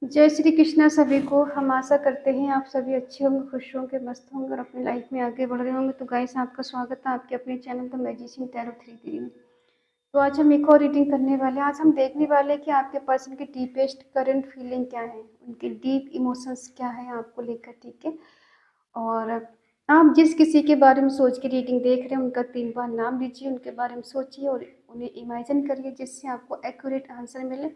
जय श्री कृष्णा सभी को। हम आशा करते हैं आप सभी अच्छे होंगे, खुश होंगे, मस्त होंगे और अपनी लाइफ में आगे बढ़ रहे होंगे। तो गाइस, आपका स्वागत है आपके अपने चैनल द मैजिशियन टैरो 3 में। तो आज हम एक और रीडिंग करने वाले हैं। आज हम देखने वाले हैं कि आपके पर्सन की डीपेस्ट करंट फीलिंग क्या है, उनके डीप इमोशंस क्या है आपको लेकर, ठीक है। और आप जिस किसी के बारे में सोच के रीडिंग देख रहे हैं उनका 3 बार नाम लीजिए, उनके बारे में सोचिए और उन्हें इमेजिन करिए, जिससे आपको एक्यूरेट आंसर मिले।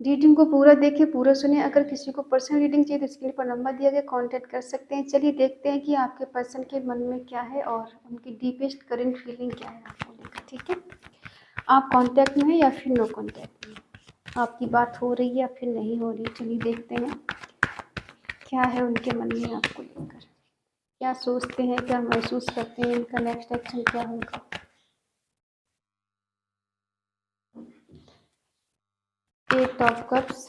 रीडिंग को पूरा देखें, पूरा सुने। अगर किसी को पर्सनल रीडिंग चाहिए तो स्क्रीन पर नंबर दिया गया, कांटेक्ट कर सकते हैं। चलिए देखते हैं कि आपके पर्सन के मन में क्या है और उनकी डीपेस्ट करंट फीलिंग क्या है आपको लेकर, ठीक है। आप कांटेक्ट में हैं या फिर नो कांटेक्ट में, आपकी बात हो रही है या फिर नहीं हो रही। चलिए देखते हैं क्या है उनके मन में आपको लेकर, क्या सोचते हैं, क्या महसूस करते हैं, इनका नेक्स्ट एक्शन क्या होगा। Eight of cups,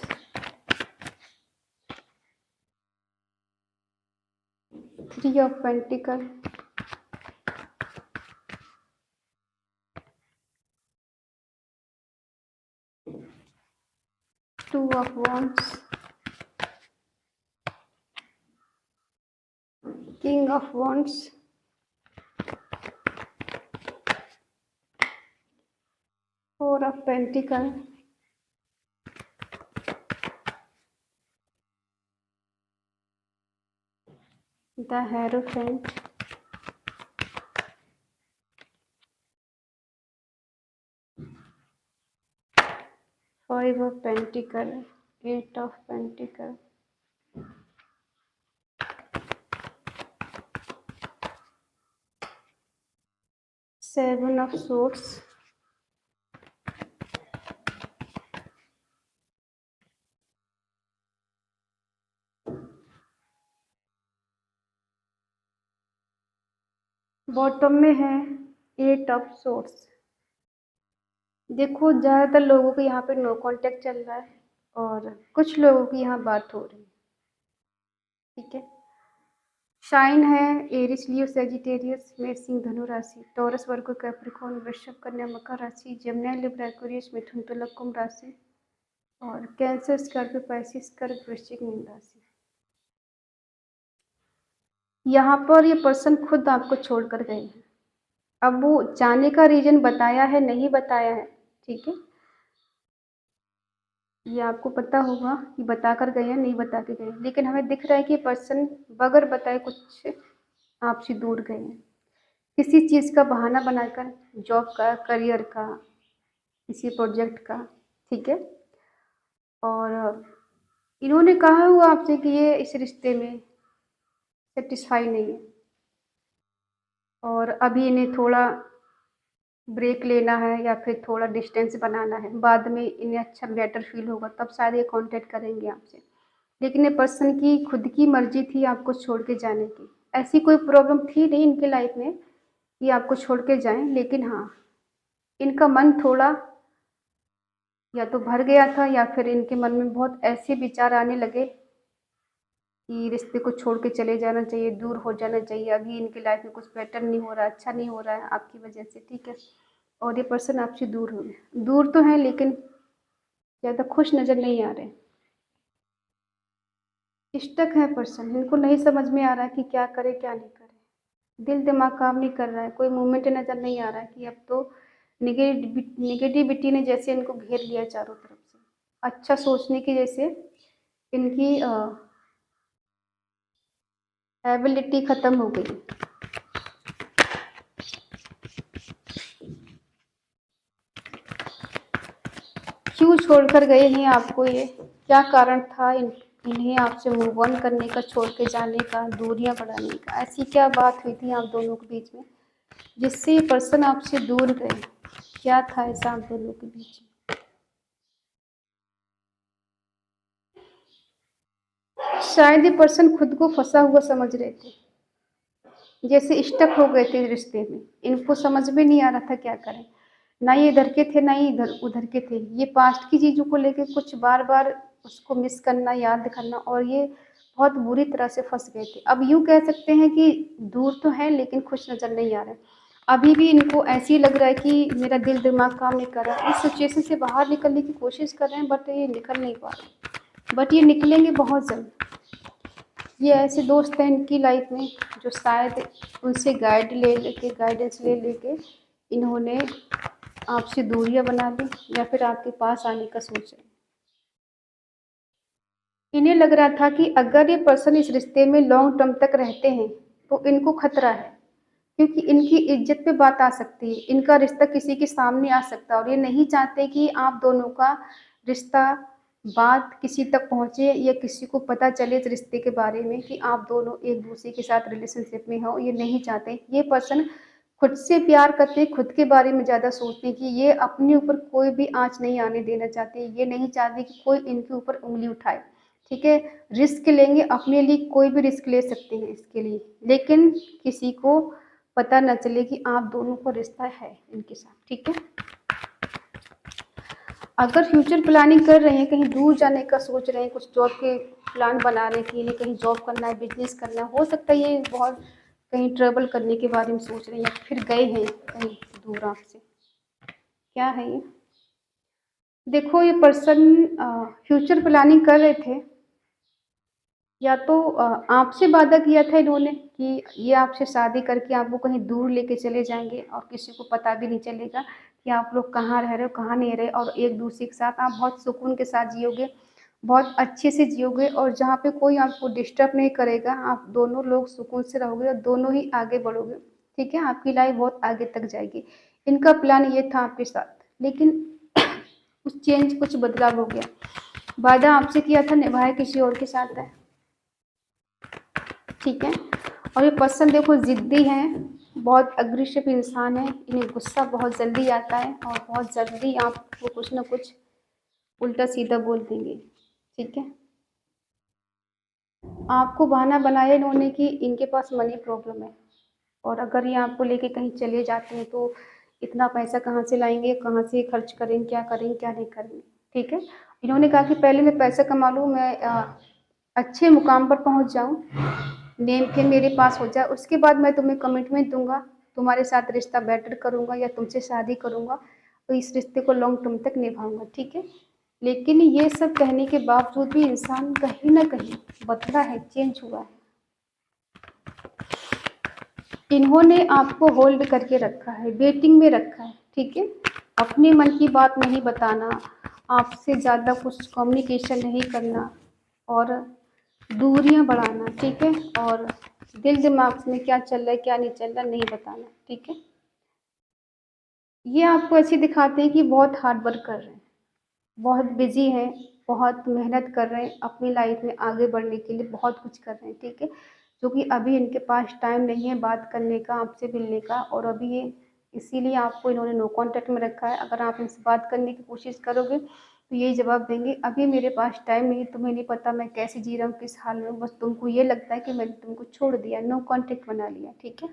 3 of pentacle, 2 of wands, king of wands, 4 of pentacle, the hierophant, 5 of pentacle, 8 of pentacle, 7 of swords, bottom में है 8 ऑफ swords। देखो, ज़्यादातर लोगों को यहाँ पे नो कांटेक्ट चल रहा है और कुछ लोगों की यहाँ बात हो रही है, ठीक है। साइन है एरिस, लियो, सेजिटेरियस, मेष, सिंह, धनु राशि, टॉरस, वर्गो, कैप्रिकॉर्न, वृषभ, कन्या, मकर राशि, जमुना, लिब्रा, एक्वेरियस, मिथुन, तुला, कुंभ राशि और कैंसर, स्कॉर्पियो, पाइसिस, कर्क, वृश्चिक, मीन राशि। यहाँ पर ये पर्सन खुद आपको छोड़कर गए हैं। अब वो जाने का रीजन बताया है नहीं बताया है, ठीक है, ये आपको पता होगा कि बता कर गए हैं नहीं बता के गए, लेकिन हमें दिख रहा है कि पर्सन बगैर बताए कुछ आपसे दूर गए हैं, किसी चीज़ का बहाना बनाकर, जॉब का, करियर का, किसी प्रोजेक्ट का, ठीक है। और इन्होंने कहा हुआ आपसे कि ये इस रिश्ते में सेटिस्फाई नहीं है और अभी इन्हें थोड़ा ब्रेक लेना है या फिर थोड़ा डिस्टेंस बनाना है, बाद में इन्हें अच्छा बेटर फील होगा तब शायद ये कांटेक्ट करेंगे आपसे। लेकिन ये पर्सन की खुद की मर्जी थी आपको छोड़ के जाने की। ऐसी कोई प्रॉब्लम थी नहीं इनके लाइफ में कि आपको छोड़ के जाएं, लेकिन हाँ, इनका मन थोड़ा या तो भर गया था या फिर इनके मन में बहुत ऐसे विचार आने लगे कि रिश्ते को छोड़ के चले जाना चाहिए, दूर हो जाना चाहिए, अभी इनकी लाइफ में कुछ बेटर नहीं हो रहा, अच्छा नहीं हो रहा है आपकी वजह से, ठीक है। और ये पर्सन आपसे दूर हो गए, दूर तो हैं लेकिन ज़्यादा खुश नज़र नहीं आ रहे, स्टक है पर्सन। इनको नहीं समझ में आ रहा है कि क्या करे क्या नहीं करे, दिल दिमाग काम नहीं कर रहा है, कोई मूवमेंट नज़र नहीं आ रहा है कि अब तो निगेटिविटी ने जैसे इनको घेर लिया चारों तरफ से, अच्छा सोचने की जैसे इनकी एबिलिटी ख़त्म हो गई। क्यों छोड़कर गए हैं आपको, ये क्या कारण था इन्हें आपसे मूव ऑन करने का, छोड़ के जाने का, दूरियां बढ़ाने का, ऐसी क्या बात हुई थी आप दोनों के बीच में जिससे ये पर्सन आपसे दूर गए, क्या था ऐसा आप दोनों के बीच में। शायद ये पर्सन खुद को फंसा हुआ समझ रहे थे, जैसे स्टक हो गए थे रिश्ते में, इनको समझ में नहीं आ रहा था क्या करें, ना ये इधर के थे ना ही इधर उधर के थे, ये पास्ट की चीज़ों को लेके कुछ बार बार उसको मिस करना, याद करना, और ये बहुत बुरी तरह से फंस गए थे। अब यूँ कह सकते हैं कि दूर तो हैं लेकिन खुश नज़र नहीं आ रहे। अभी भी इनको ऐसे ही लग रहा है कि मेरा दिल दिमाग काम नहीं कर रहा है। इस सिचुएशन से बाहर निकलने की कोशिश कर रहे हैं, बट ये निकल नहीं पा रहे, बट ये निकलेंगे बहुत जल्द। ये ऐसे दोस्त हैं इनकी लाइफ में जो शायद उनसे गाइडेंस ले लेके इन्होंने आपसे दूरियां बना ली या फिर आपके पास आने का सोचा। इन्हें लग रहा था कि अगर ये पर्सन इस रिश्ते में लॉन्ग टर्म तक रहते हैं तो इनको खतरा है, क्योंकि इनकी इज्जत पे बात आ सकती है, इनका रिश्ता किसी के सामने आ सकता है और ये नहीं चाहते कि आप दोनों का रिश्ता बात किसी तक पहुंचे या किसी को पता चले इस रिश्ते के बारे में कि आप दोनों एक दूसरे के साथ रिलेशनशिप में हो। ये नहीं चाहते। ये पर्सन खुद से प्यार करते, खुद के बारे में ज़्यादा सोचते हैं कि ये अपने ऊपर कोई भी आँच नहीं आने देना चाहते। ये नहीं चाहते कि कोई इनके ऊपर उंगली उठाए। ठीक है, रिस्क लेंगे, अपने लिए कोई भी रिस्क ले सकते हैं इसके लिए, लेकिन किसी को पता न चले कि आप दोनों का रिश्ता है इनके साथ। ठीक है, अगर फ्यूचर प्लानिंग कर रहे हैं, कहीं दूर जाने का सोच रहे हैं, कुछ जॉब के प्लान बना रहे हैं कि इन्हें कहीं जॉब करना है, बिजनेस करना है, हो सकता है ये बहुत कहीं ट्रैवल करने के बारे में सोच रहे हैं या फिर गए हैं कहीं दूर आपसे। क्या है ये? देखो, ये पर्सन फ्यूचर प्लानिंग कर रहे थे, या तो आपसे वादा किया था इन्होंने कि ये आपसे शादी करके आपको कहीं दूर लेके चले जाएंगे और किसी को पता भी नहीं चलेगा कि आप लोग कहाँ रह रहे हो, कहाँ नहीं रहे, और एक दूसरे के साथ आप बहुत सुकून के साथ जियोगे, बहुत अच्छे से जियोगे, और जहाँ पे कोई आपको डिस्टर्ब नहीं करेगा, आप दोनों लोग सुकून से रहोगे और दोनों ही आगे बढ़ोगे। ठीक है, आपकी लाइफ बहुत आगे तक जाएगी। इनका प्लान ये था आपके साथ, लेकिन कुछ बदलाव हो गया। वादा आपसे किया था, निभाया किसी और के साथ है। ठीक है, और ये पर्सन देखो जिद्दी हैं, बहुत अग्रेसिव इंसान है, इन्हें गुस्सा बहुत जल्दी आता है और बहुत जल्दी आपको कुछ ना कुछ उल्टा सीधा बोल देंगे। ठीक है, आपको बहाना बनाया इन्होंने कि इनके पास मनी प्रॉब्लम है, और अगर ये आपको लेके कहीं चले जाते हैं तो इतना पैसा कहाँ से लाएंगे, कहाँ से खर्च करेंगे, क्या नहीं करेंगे। ठीक है, इन्होंने कहा कि पहले मैं पैसा कमा लूँ, मैं अच्छे मुकाम पर पहुँच जाऊँ, नेम के मेरे पास हो जाए, उसके बाद मैं तुम्हें कमिटमेंट दूंगा, तुम्हारे साथ रिश्ता बेटर करूंगा या तुमसे शादी करूंगा, तो इस रिश्ते को लॉन्ग टर्म तक निभाऊंगा। ठीक है, लेकिन ये सब कहने के बावजूद भी इंसान कहीं ना कहीं बदला है, चेंज हुआ है। इन्होंने आपको होल्ड करके रखा है, वेटिंग में रखा है। ठीक है, अपने मन की बात नहीं बताना, आपसे ज़्यादा कुछ कम्युनिकेशन नहीं करना और दूरियां बढ़ाना। ठीक है, और दिल दिमाग में क्या चल रहा है क्या नहीं चल रहा नहीं बताना। ठीक है, ये आपको ऐसे दिखाते हैं कि बहुत हार्ड वर्क कर रहे हैं, बहुत बिजी हैं, बहुत मेहनत कर रहे हैं, अपनी लाइफ में आगे बढ़ने के लिए बहुत कुछ कर रहे हैं। ठीक है, जो कि अभी इनके पास टाइम नहीं है बात करने का, आपसे मिलने का, और अभी ये इसीलिए आपको इन्होंने नो कांटेक्ट में रखा है। अगर आप इनसे बात करने की कोशिश करोगे तो यही जवाब देंगे, अभी मेरे पास टाइम नहीं, तुम्हें नहीं पता मैं कैसे जी रहा हूँ, किस हाल में हूँ, बस तुमको ये लगता है कि मैंने तुमको छोड़ दिया, नो कांटेक्ट बना लिया। ठीक है,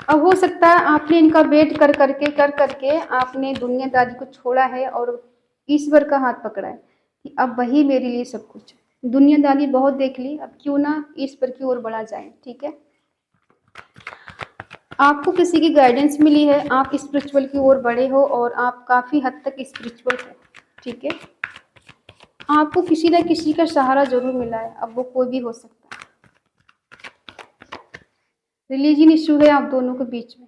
अब हो सकता है आपने इनका वेट कर करके आपने दुनियादारी को छोड़ा है और ईश्वर का हाथ पकड़ा है कि अब वही मेरे लिए सब कुछ है। दुनियादारी बहुत देख ली, अब क्यों ना ईश्वर की ओर बढ़ा जाए। ठीक है, आपको किसी की गाइडेंस मिली है, आप स्पिरिचुअल की ओर बढ़े हो और आप काफ़ी हद तक स्पिरिचुअल हो। ठीक है, आपको किसी न किसी का सहारा जरूर मिला है, अब वो कोई भी हो सकता है। रिलीजन इशू है आप दोनों के बीच में।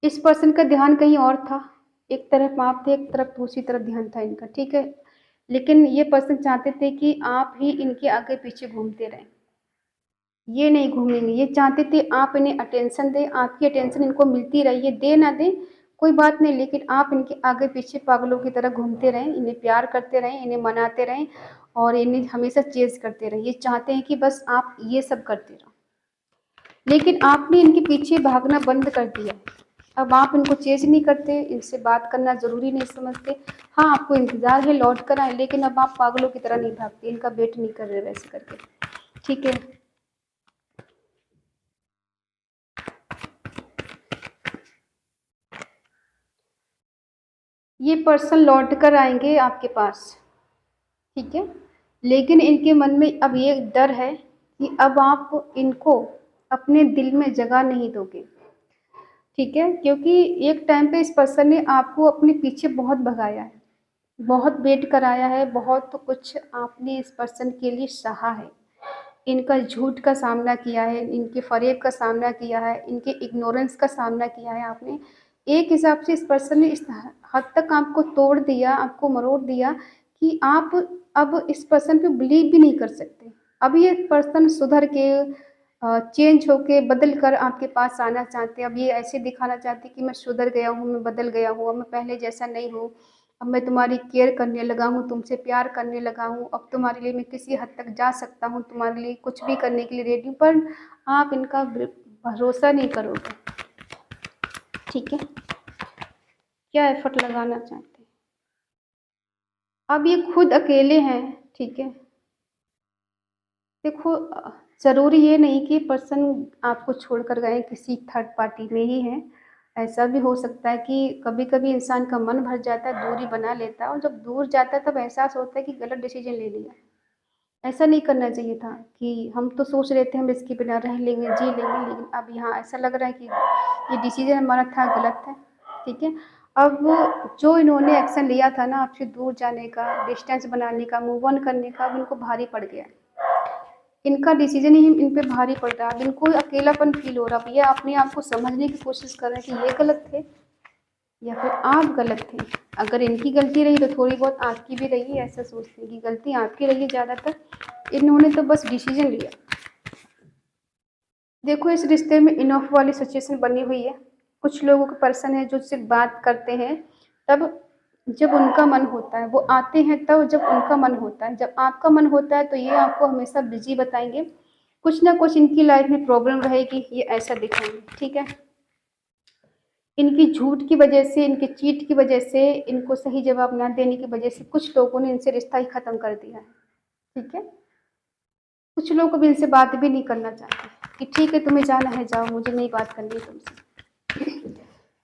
इस पर्सन का ध्यान कहीं और था, एक तरफ आप थे, एक तरफ दूसरी तरफ ध्यान था इनका। ठीक है, लेकिन ये पर्सन चाहते थे कि आप ही इनके आगे पीछे घूमते रहें, ये नहीं घूमेंगे। ये चाहते थे आप इन्हें अटेंशन दें, आपकी अटेंशन इनको मिलती रही, ये दे ना दें कोई बात नहीं, लेकिन आप इनके आगे पीछे पागलों की तरह घूमते रहें, इन्हें प्यार करते रहें, इन्हें मनाते रहें और इन्हें हमेशा चेज करते रहें। ये चाहते हैं कि बस आप ये सब करते रहो, लेकिन आपने इनके पीछे भागना बंद कर दिया। अब आप इनको चेज नहीं करते, इनसे बात करना ज़रूरी नहीं समझते। हाँ, आपको इंतज़ार है लौट कर आए, लेकिन अब आप पागलों की तरह नहीं भागते, इनका वेट नहीं कर रहे वैसे करके। ठीक है, ये पर्सन लौट कर आएंगे आपके पास। ठीक है, लेकिन इनके मन में अब ये डर है कि अब आप इनको अपने दिल में जगह नहीं दोगे, ठीक है? क्योंकि एक टाइम पे इस पर्सन ने आपको अपने पीछे बहुत भगाया है, बहुत वेट कराया है, बहुत कुछ आपने इस पर्सन के लिए सहा है। इनका झूठ का सामना किया है, इनके फ़रेब का सामना किया है, इनके इग्नोरेंस का सामना किया है आपने। एक हिसाब से इस पर्सन ने इस हद तक आपको तोड़ दिया, आपको मरोड़ दिया कि आप अब इस पर्सन पे बिलीव भी नहीं कर सकते। अब ये पर्सन सुधर के चेंज होके बदल कर आपके पास आना चाहते हैं। अब ये ऐसे दिखाना चाहते हैं कि मैं सुधर गया हूँ, मैं बदल गया हूँ, अब मैं पहले जैसा नहीं हूँ। अब मैं तुम्हारी केयर करने लगा हूँ, तुमसे प्यार करने लगा हूँ, अब तुम्हारे लिए मैं किसी हद तक जा सकता हूँ, तुम्हारे लिए कुछ भी करने के लिए रेडी हूँ, पर आप इनका भरोसा नहीं करोगे, ठीक है? क्या एफर्ट लगाना चाहते हैं? अब ये खुद अकेले हैं, ठीक है? देखो ज़रूरी ये नहीं कि पर्सन आपको छोड़कर गए किसी थर्ड पार्टी में ही हैं। ऐसा भी हो सकता है कि कभी-कभी इंसान का मन भर जाता है, दूरी बना लेता है और जब दूर जाता है तब एहसास होता है कि गलत डिसीज़न ले लिया। ऐसा नहीं करना चाहिए था कि हम तो सोच रहे थे हम इसके बिना रह लेंगे, जी लेंगे, लेकिन अब यहाँ ऐसा लग रहा है कि ये डिसीज़न हमारा था गलत है, ठीक है? अब जो इन्होंने एक्शन लिया था ना आपसे दूर जाने का, डिस्टेंस बनाने का, मूव ऑन करने का, अब इनको भारी पड़ गया है। इनका डिसीज़न ही इन पे भारी पड़ रहा है। अब इनको अकेलापन फ़ील हो रहा है। अब ये अपने आप को समझने की कोशिश कर रहे हैं कि ये गलत थे या फिर आप गलत थे। अगर इनकी गलती रही तो थोड़ी बहुत आपकी भी रही है, ऐसा सोचते हैं कि गलती आपकी रही है ज़्यादातर। इन्होंने तो बस डिसीज़न लिया। देखो इस रिश्ते में इन ऑफ वाली सिचुएशन बनी हुई है। कुछ लोगों के पर्सन है जो सिर्फ़ बात करते हैं तब जब उनका मन होता है, वो आते हैं तब जब उनका मन होता है। जब आपका मन होता है तो ये आपको हमेशा बिज़ी बताएँगे। कुछ ना कुछ इनकी लाइफ़ में प्रॉब्लम रहेगी, ये ऐसा दिखाएँगे, ठीक है? इनकी झूठ की वजह से, इनके चीट की वजह से, इनको सही जवाब ना देने की वजह से कुछ लोगों ने इनसे रिश्ता ही ख़त्म कर दिया है, ठीक है? कुछ लोग अब इनसे बात भी नहीं करना चाहते कि ठीक है तुम्हें जाना है जाओ, मुझे नहीं बात करनी है तुमसे।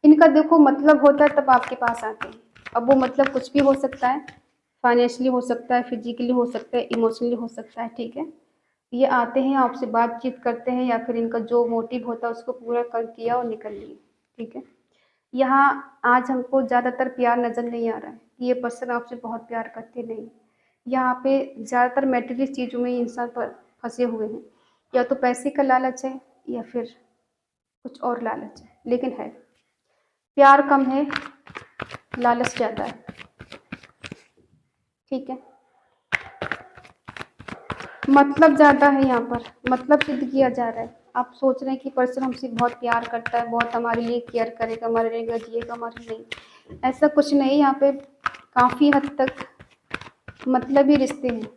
इनका देखो मतलब होता है तब आपके पास आते हैं। अब वो मतलब कुछ भी हो सकता है, फाइनेंशियली हो सकता है, फिज़िकली हो सकता है, इमोशनली हो सकता है, ठीक है? ये आते हैं आपसे बातचीत करते हैं या फिर इनका जो मोटिव होता है उसको पूरा कर किया और निकल लिए, ठीक है? यहाँ आज हमको ज़्यादातर प्यार नज़र नहीं आ रहा है कि ये पर्सन आपसे बहुत प्यार करते नहीं। यहाँ पे ज़्यादातर मटेरियल चीज़ों में इंसान पर फंसे हुए हैं। या तो पैसे का लालच है या फिर कुछ और लालच है, लेकिन है प्यार कम है, लालच ज़्यादा है, ठीक है? मतलब ज़्यादा है यहाँ पर, मतलब सिद्ध किया जा रहा है। आप सोच रहे हैं कि पर्सन हमसे बहुत प्यार करता है, बहुत हमारे लिए केयर करेगा, हमारे लिए जिएगा, हमारे नहीं। ऐसा कुछ नहीं, यहाँ पे काफ़ी हद तक मतलबी रिश्ते हैं।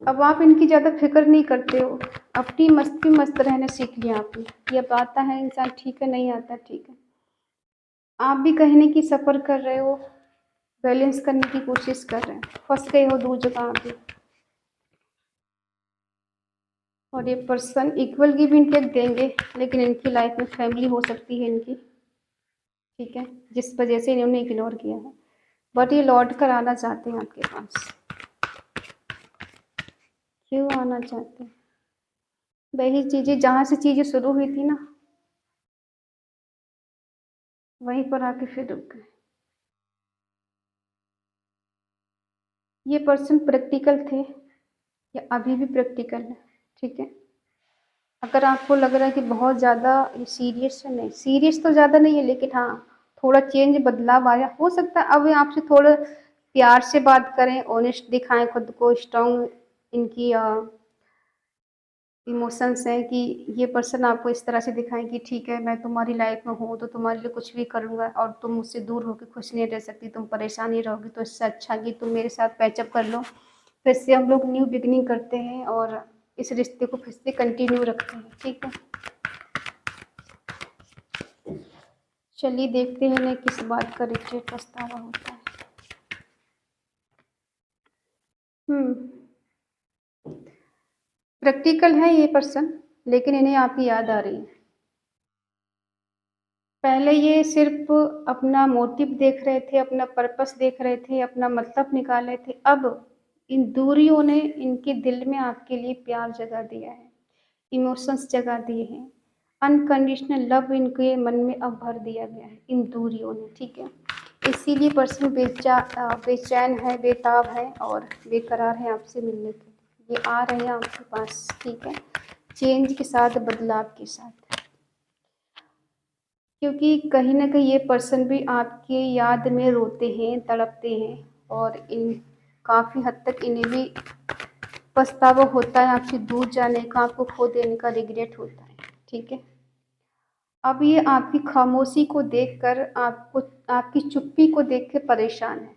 अब आप इनकी ज़्यादा फ़िक्र नहीं करते हो, अपनी मस्ती मस्त रहना सीख लिया आपने कि अब आता है इंसान ठीक है, नहीं आता ठीक है। आप भी कहीं न कहीं सफ़र कर रहे हो, बैलेंस करने की कोशिश कर रहे हैं, फँस गए हो 2 जगह आप भी। और ये person equal give and take देंगे, लेकिन इनकी लाइफ़ में फैमिली हो सकती है इनकी, ठीक है? जिस वजह से इन्होंने इग्नोर किया है। बट ये लौट कर आना चाहते हैं आपके पास। क्यों आना चाहते हैं? वही चीज़ें जहाँ से चीज़ें शुरू हुई थी ना, वहीं पर आके फिर रुक गए। ये पर्सन प्रैक्टिकल थे या अभी भी प्रैक्टिकल है, ठीक है? अगर आपको लग रहा है कि बहुत ज़्यादा ये सीरियस है, नहीं सीरियस तो ज़्यादा नहीं है, लेकिन हाँ थोड़ा चेंज बदलाव आया हो सकता है। अब ये आपसे थोड़ा प्यार से बात करें, ऑनेस्ट दिखाएं खुद को, स्ट्रॉन्ग इनकी इमोशंस हैं कि ये पर्सन आपको इस तरह से दिखाएं कि ठीक है मैं तुम्हारी लाइफ में हूँ तो तुम्हारे लिए कुछ भी करूँगा और तुम मुझसे दूर होकर खुश नहीं रह सकती, तुम परेशान ही रहोगी, तो इससे अच्छा कि तुम मेरे साथ पैचअप कर लो। फिर से हम लोग न्यू बिगिनिंग करते हैं और इस रिश्ते को फिर से कंटिन्यू रखते हैं, ठीक है? चलिए देखते हैं इन्हें किस बात का रिग्रेट पछतावा होता है। प्रैक्टिकल है ये पर्सन, लेकिन इन्हें आपकी याद आ रही है। पहले ये सिर्फ अपना मोटिव देख रहे थे, अपना पर्पस देख रहे थे, अपना मतलब निकाल रहे थे। अब इन दूरियों ने इनके दिल में आपके लिए प्यार जगा दिया है, इमोशंस जगा दिए हैं, अनकंडीशनल लव इनके मन में अब भर दिया गया है इन दूरियों ने, ठीक है। इसीलिए पर्सन बेचैन है, बेताब है और बेकरार है आपसे मिलने के लिए। ये आ रहे हैं आपके पास, ठीक है, चेंज के साथ, बदलाव के साथ, क्योंकि कहीं न कहीं ये पर्सन भी आपके याद में रोते हैं, तड़पते हैं और इन काफ़ी हद तक इन्हें भी पछतावा होता है आपसे दूर जाने का, आपको खो देने का रिग्रेट होता है, ठीक है। अब ये आपकी खामोशी को देखकर, आपको आपकी चुप्पी को देख के परेशान है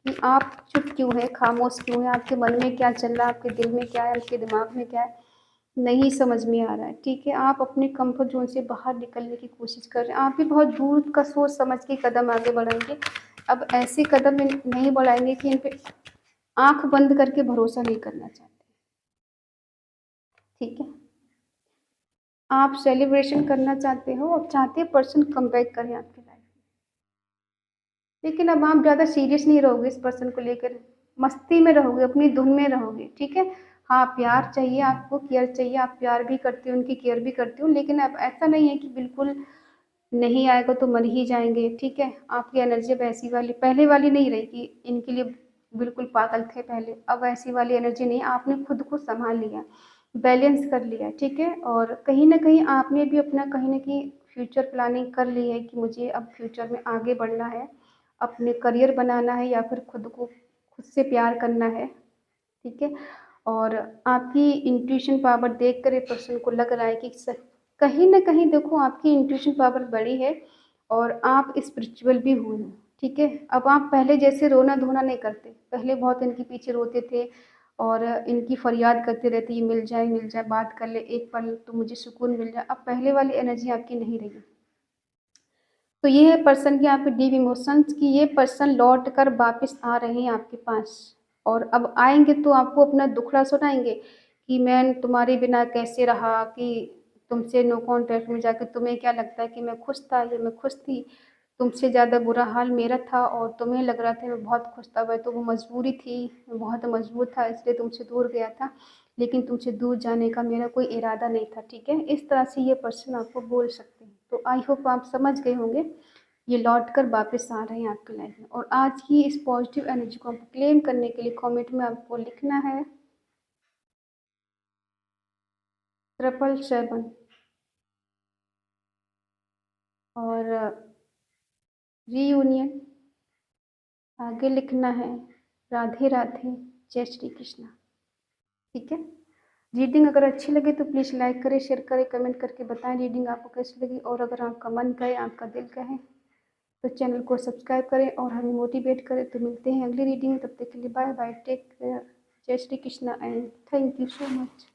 कि आप चुप क्यों हैं, खामोश क्यों हैं, आपके मन में क्या चल रहा है, आपके दिल में क्या है, आपके दिमाग में क्या है, नहीं समझ में आ रहा है, ठीक है। आप अपने कंफर्ट जोन से बाहर निकलने की कोशिश कर रहे हैं, आप भी बहुत दूर का सोच समझ के कदम आगे बढ़ाएंगे। अब ऐसे कदम नहीं बढ़ाएंगे कि इन पे आंख बंद करके भरोसा नहीं करना चाहते, ठीक है। आप सेलिब्रेशन करना चाहते हो और चाहते हैं पर्सन कम बैक करे आपकी लाइफ में, लेकिन अब आप ज़्यादा सीरियस नहीं रहोगे इस पर्सन को लेकर, मस्ती में रहोगे, अपनी धुन में रहोगे, ठीक है। हाँ, प्यार चाहिए आपको, केयर चाहिए, आप प्यार भी करते हो, उनकी केयर भी करते हो, लेकिन अब ऐसा नहीं है कि बिल्कुल नहीं आएगा तो मर ही जाएंगे, ठीक है। आपकी एनर्जी अब ऐसी वाली पहले वाली नहीं रही कि इनके लिए बिल्कुल पागल थे पहले, अब ऐसी वाली एनर्जी नहीं, आपने खुद को संभाल लिया, बैलेंस कर लिया, ठीक है। और कहीं ना कहीं आपने भी अपना कहीं ना कहीं फ्यूचर प्लानिंग कर ली है कि मुझे अब फ्यूचर में आगे बढ़ना है, अपने करियर बनाना है या फिर खुद से प्यार करना है, ठीक है। और आपकी इंट्यूशन पावर देख कर एक पर्सन को लग रहा है कि कहीं ना कहीं देखो आपकी इंट्यूशन पावर बड़ी है और आप स्पिरिचुअल भी हुए हो, ठीक है। अब आप पहले जैसे रोना धोना नहीं करते, पहले बहुत इनके पीछे रोते थे और इनकी फरियाद करते रहते, ये मिल जाए, बात कर ले एक पल तो मुझे सुकून मिल जाए। अब पहले वाली एनर्जी आपकी नहीं रही। तो ये है पर्सन की आपके डीप इमोशंस की, ये पर्सन लौट कर वापस आ रहे हैं आपके पास और अब आएंगे तो आपको अपना दुखड़ा सुनाएंगे कि मैं तुम्हारे बिना कैसे रहा, कि तुमसे नो कांटेक्ट में जाकर तुम्हें क्या लगता है कि मैं खुश था या मैं खुश थी, तुमसे ज़्यादा बुरा हाल मेरा था और तुम्हें लग रहा था मैं बहुत खुश था, वह तो वो मजबूरी थी, मैं बहुत मजबूर था इसलिए तुमसे दूर गया था, लेकिन तुमसे दूर जाने का मेरा कोई इरादा नहीं था, ठीक है। इस तरह से ये पर्सन आपको बोल सकते हैं। तो आई होप आप समझ गए होंगे, ये लौट कर वापस आ रहे हैं आपकी लाइफ में। और आज की इस पॉजिटिव एनर्जी को आपको क्लेम करने के लिए कमेंट में आपको लिखना है 777 और रीयूनियन, आगे लिखना है राधे राधे, जय श्री कृष्णा, ठीक है। रीडिंग अगर अच्छी लगे तो प्लीज़ लाइक करें, शेयर करें, कमेंट करके बताएं रीडिंग आपको कैसी लगी। और अगर आपका मन कहे, आपका दिल कहे तो चैनल को सब्सक्राइब करें और हमें मोटिवेट करें। तो मिलते हैं अगली रीडिंग में, तब तक के लिए बाय बाय, टेक केयर, जय Shri Krishna and thank you so much.